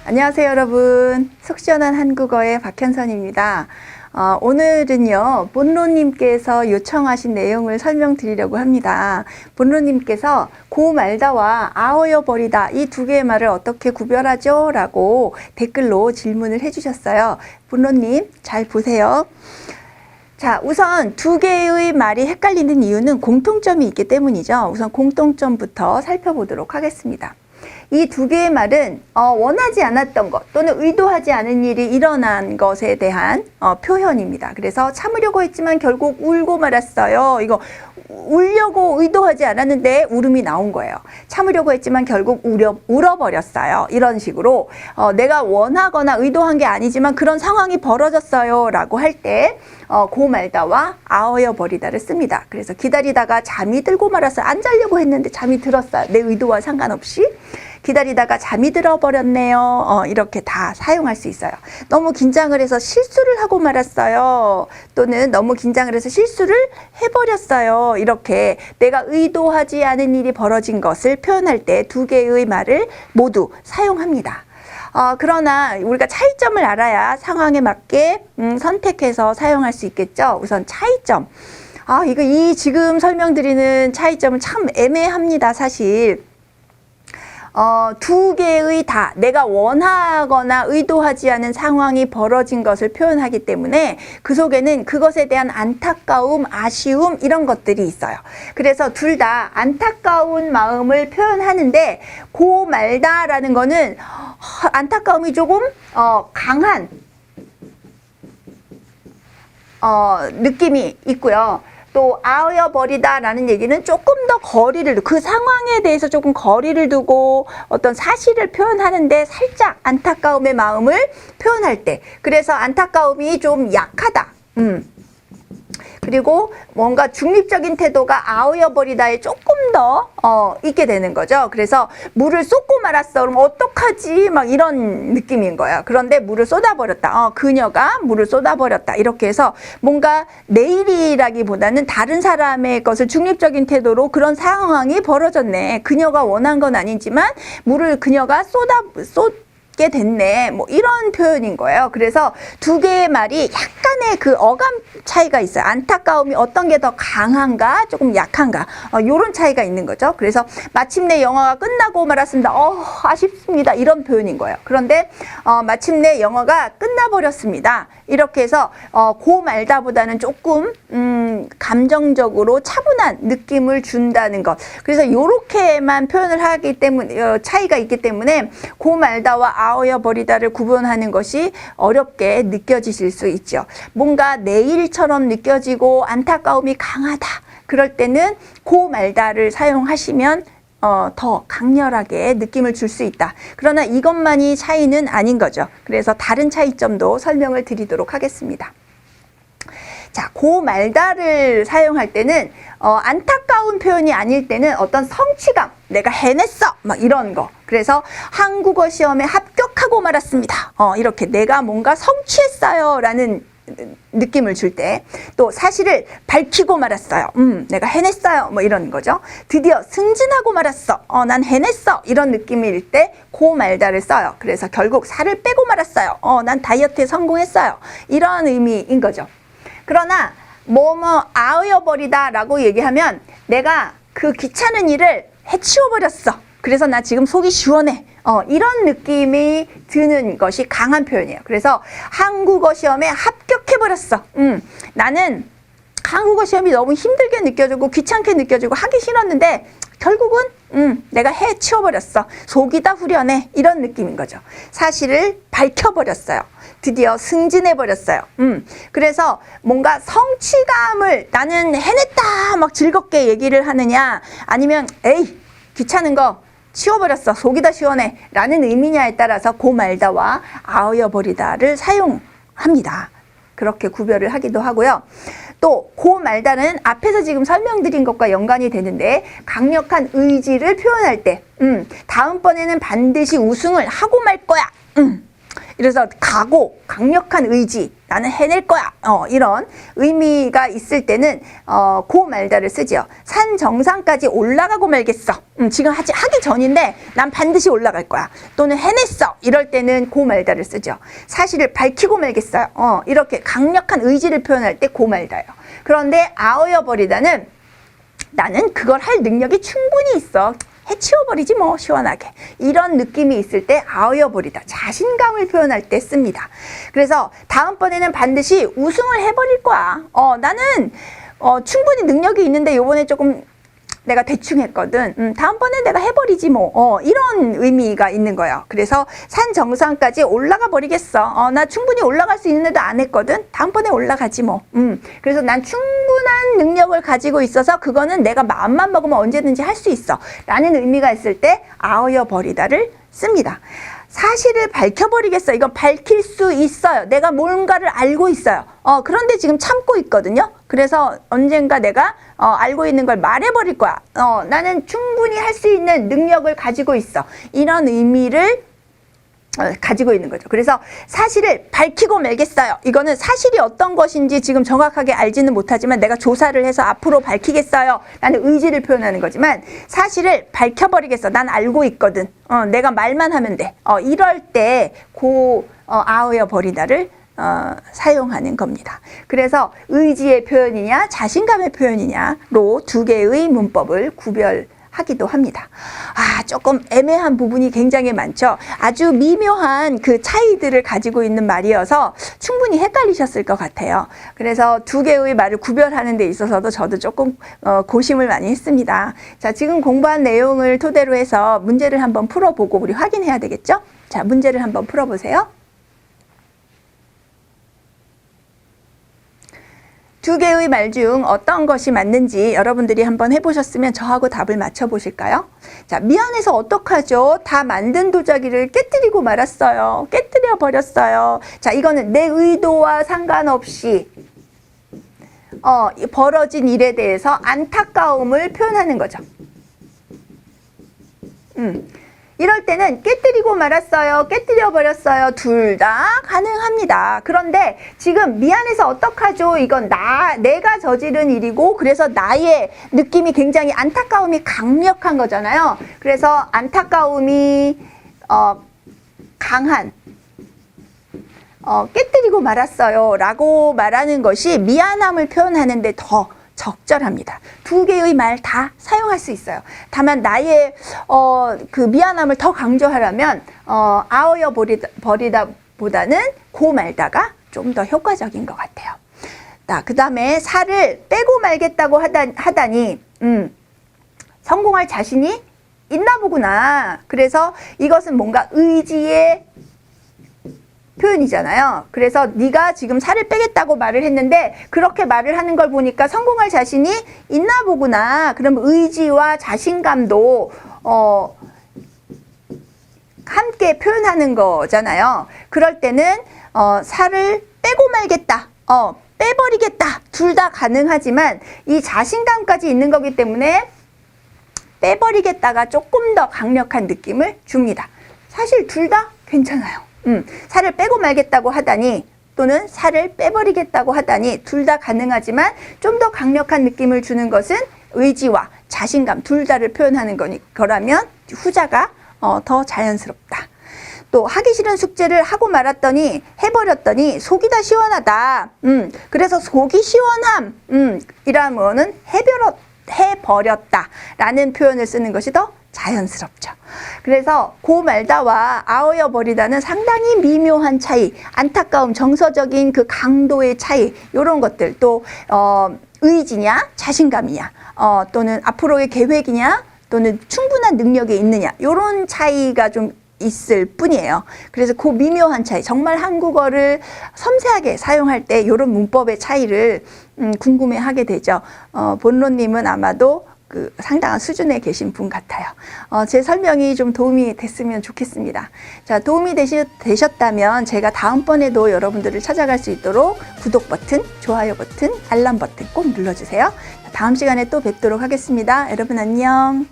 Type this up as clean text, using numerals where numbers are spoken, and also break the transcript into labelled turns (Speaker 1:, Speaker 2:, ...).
Speaker 1: 안녕하세요 여러분. 속 시원한 한국어의 박현선입니다. 오늘은요 본로님께서 요청하신 내용을 설명드리려고 합니다. 본로님께서 고 말다와 아어여 버리다 이 두 개의 말을 어떻게 구별하죠? 라고 댓글로 질문을 해주셨어요. 본로님 잘 보세요. 자, 우선 두 개의 말이 헷갈리는 이유는 공통점이 있기 때문이죠. 우선 공통점부터 살펴보도록 하겠습니다. 이 두 개의 말은 원하지 않았던 것 또는 의도하지 않은 일이 일어난 것에 대한 표현입니다. 그래서 참으려고 했지만 결국 울고 말았어요. 이거 울려고 의도하지 않았는데 울음이 나온 거예요. 참으려고 했지만 결국 울어버렸어요. 이런 식으로 내가 원하거나 의도한 게 아니지만 그런 상황이 벌어졌어요 라고 할 때 고 말다와 아어여 버리다를 씁니다. 그래서 기다리다가 잠이 들고 말았어요. 안 자려고 했는데 잠이 들었어요. 내 의도와 상관없이. 기다리다가 잠이 들어버렸네요. 이렇게 다 사용할 수 있어요. 너무 긴장을 해서 실수를 하고 말았어요. 또는 너무 긴장을 해서 실수를 해버렸어요. 이렇게 내가 의도하지 않은 일이 벌어진 것을 표현할 때 두 개의 말을 모두 사용합니다. 그러나 우리가 차이점을 알아야 상황에 맞게 선택해서 사용할 수 있겠죠. 우선 차이점. 이 지금 설명드리는 차이점은 참 애매합니다, 사실. 두 개의 다 내가 원하거나 의도하지 않은 상황이 벌어진 것을 표현하기 때문에 그 속에는 그것에 대한 안타까움, 아쉬움 이런 것들이 있어요. 그래서 둘 다 안타까운 마음을 표현하는데 고 말다라는 거는 안타까움이 조금 강한 느낌이 있고요. 또 아어여 버리다라는 얘기는 조금 더 거리를 그 상황에 대해서 조금 거리를 두고 어떤 사실을 표현하는데 살짝 안타까움의 마음을 표현할 때 그래서 안타까움이 좀 약하다. 그리고 뭔가 중립적인 태도가 아어여 버리다에 조금 더 있게 되는 거죠. 그래서 물을 쏟고 말았어. 그럼 어떡하지? 막 이런 느낌인 거예요. 그런데 물을 쏟아버렸다. 그녀가 물을 쏟아버렸다. 이렇게 해서 뭔가 내 일이라기보다는 다른 사람의 것을 중립적인 태도로 그런 상황이 벌어졌네. 그녀가 원한 건 아니지만 물을 그녀가 쏟게 됐네. 뭐 이런 표현인 거예요. 그래서 두 개의 말이 약간의 그 어감 차이가 있어요. 안타까움이 어떤 게 더 강한가 조금 약한가 요런 차이가 있는 거죠. 그래서 마침내 영화가 끝나고 말았습니다. 아쉽습니다. 이런 표현인 거예요. 그런데 마침내 영화가 끝나버렸습니다. 이렇게 해서 고 말다보다는 조금 감정적으로 차분한 느낌을 준다는 것. 그래서 요렇게만 표현을 하기 때문에 차이가 있기 때문에 고 말다와 아어여 버리다를 구분하는 것이 어렵게 느껴지실 수 있죠. 뭔가 내 일처럼 느껴지고 안타까움이 강하다. 그럴 때는 고 말다를 사용하시면 더 강렬하게 느낌을 줄 수 있다. 그러나 이것만이 차이는 아닌 거죠. 그래서 다른 차이점도 설명을 드리도록 하겠습니다. 자, 고 말다를 사용할 때는 안타까운 표현이 아닐 때는 어떤 성취감, 내가 해냈어 막 이런 거. 그래서 한국어 시험에 합격하고 말았습니다. 이렇게 내가 뭔가 성취했어요 라는 느낌을 줄 때, 또 사실을 밝히고 말았어요. 내가 해냈어요. 뭐 이런 거죠. 드디어 승진하고 말았어. 난 해냈어. 이런 느낌일 때 고 말다를 써요. 그래서 결국 살을 빼고 말았어요. 난 다이어트에 성공했어요. 이런 의미인 거죠. 그러나 아어여 버리다 라고 얘기하면 내가 그 귀찮은 일을 해치워 버렸어. 그래서 나 지금 속이 시원해. 이런 느낌이 드는 것이 강한 표현이에요. 그래서 한국어 시험에 합격해버렸어. 나는 한국어 시험이 너무 힘들게 느껴지고 귀찮게 느껴지고 하기 싫었는데 결국은 내가 해치워버렸어. 속이 다 후련해. 이런 느낌인 거죠. 사실을 밝혀버렸어요. 드디어 승진해버렸어요. 그래서 뭔가 성취감을 나는 해냈다 막 즐겁게 얘기를 하느냐 아니면 에이 귀찮은 거 치워버렸어. 속이 다 시원해. 라는 의미냐에 따라서 고 말다와 아어여 버리다를 사용합니다. 그렇게 구별을 하기도 하고요. 또 고 말다는 앞에서 지금 설명드린 것과 연관이 되는데 강력한 의지를 표현할 때 다음번에는 반드시 우승을 하고 말 거야. 그래서 각오, 강력한 의지, 나는 해낼 거야. 이런 의미가 있을 때는 고 말다를 쓰지요. 산 정상까지 올라가고 말겠어. 지금 하기 전인데 난 반드시 올라갈 거야. 또는 해냈어. 이럴 때는 고 말다를 쓰죠. 사실을 밝히고 말겠어요. 이렇게 강력한 의지를 표현할 때 고 말다예요. 그런데 아어여 버리다는 나는 그걸 할 능력이 충분히 있어. 해치워버리지 뭐 시원하게. 이런 느낌이 있을 때 아어여 버리다. 자신감을 표현할 때 씁니다. 그래서 다음번에는 반드시 우승을 해버릴 거야. 나는 충분히 능력이 있는데 요번에 조금 내가 대충 했거든. 다음번에 내가 해버리지 뭐. 이런 의미가 있는 거예요. 그래서 산 정상까지 올라가 버리겠어. 나 충분히 올라갈 수 있는데도 안 했거든. 다음번에 올라가지 뭐. 그래서 난 충분한 능력을 가지고 있어서 그거는 내가 마음만 먹으면 언제든지 할 수 있어. 라는 의미가 있을 때 아어여 버리다를 씁니다. 사실을 밝혀버리겠어. 이건 밝힐 수 있어요. 내가 뭔가를 알고 있어요. 그런데 지금 참고 있거든요. 그래서 언젠가 내가 알고 있는 걸 말해버릴 거야. 나는 충분히 할 수 있는 능력을 가지고 있어. 이런 의미를 가지고 있는 거죠. 그래서 사실을 밝히고 말겠어요. 이거는 사실이 어떤 것인지 지금 정확하게 알지는 못하지만 내가 조사를 해서 앞으로 밝히겠어요. 라는 의지를 표현하는 거지만 사실을 밝혀버리겠어. 난 알고 있거든. 내가 말만 하면 돼. 이럴 때 아어여 버리다를 사용하는 겁니다. 그래서 의지의 표현이냐 자신감의 표현이냐로 두 개의 문법을 구별하기도 합니다. 조금 애매한 부분이 굉장히 많죠. 아주 미묘한 그 차이들을 가지고 있는 말이어서 충분히 헷갈리셨을 것 같아요. 그래서 두 개의 말을 구별하는 데 있어서도 저도 조금 고심을 많이 했습니다. 자, 지금 공부한 내용을 토대로 해서 문제를 한번 풀어보고 우리 확인해야 되겠죠? 자, 문제를 한번 풀어보세요. 두 개의 말 중 어떤 것이 맞는지 여러분들이 한번 해보셨으면 저하고 답을 맞춰보실까요? 자, 미안해서 어떡하죠? 다 만든 도자기를 깨뜨리고 말았어요. 깨뜨려 버렸어요. 자, 이거는 내 의도와 상관없이 벌어진 일에 대해서 안타까움을 표현하는 거죠. 이럴 때는 깨뜨리고 말았어요, 깨뜨려 버렸어요. 둘 다 가능합니다. 그런데 지금 미안해서 어떡하죠? 이건 내가 저지른 일이고 그래서 나의 느낌이 굉장히 안타까움이 강력한 거잖아요. 그래서 안타까움이 강한 깨뜨리고 말았어요 라고 말하는 것이 미안함을 표현하는데 더 적절합니다. 두 개의 말 다 사용할 수 있어요. 다만 나의 그 미안함을 더 강조하려면 아어여 버리다 보다는 고 말다가 좀 더 효과적인 것 같아요. 그 다음에 살을 빼고 말겠다고 하다니 성공할 자신이 있나 보구나. 그래서 이것은 뭔가 의지의 표현이잖아요. 그래서 네가 지금 살을 빼겠다고 말을 했는데 그렇게 말을 하는 걸 보니까 성공할 자신이 있나 보구나. 그럼 의지와 자신감도 함께 표현하는 거잖아요. 그럴 때는 살을 빼고 말겠다. 빼버리겠다. 둘 다 가능하지만 이 자신감까지 있는 거기 때문에 빼버리겠다가 조금 더 강력한 느낌을 줍니다. 사실 둘 다 괜찮아요. 살을 빼고 말겠다고 하다니 또는 살을 빼버리겠다고 하다니 둘 다 가능하지만 좀 더 강력한 느낌을 주는 것은 의지와 자신감 둘 다를 표현하는 거라면 후자가 더 자연스럽다. 또 하기 싫은 숙제를 하고 말았더니 해버렸더니 속이 다 시원하다. 그래서 속이 시원함 이라면은 해버렸다 라는 표현을 쓰는 것이 더 자연스럽죠. 그래서 고 말다와 아어여 버리다는 상당히 미묘한 차이, 안타까움, 정서적인 그 강도의 차이 이런 것들 또 의지냐 자신감이냐 또는 앞으로의 계획이냐 또는 충분한 능력이 있느냐 이런 차이가 좀 있을 뿐이에요. 그래서 그 미묘한 차이 정말 한국어를 섬세하게 사용할 때 이런 문법의 차이를 궁금해하게 되죠. 본론님은 아마도 그 상당한 수준에 계신 분 같아요. 제 설명이 좀 도움이 됐으면 좋겠습니다. 자, 도움이 되셨다면 제가 다음번에도 여러분들을 찾아갈 수 있도록 구독 버튼, 좋아요 버튼, 알람 버튼 꼭 눌러주세요. 다음 시간에 또 뵙도록 하겠습니다. 여러분 안녕.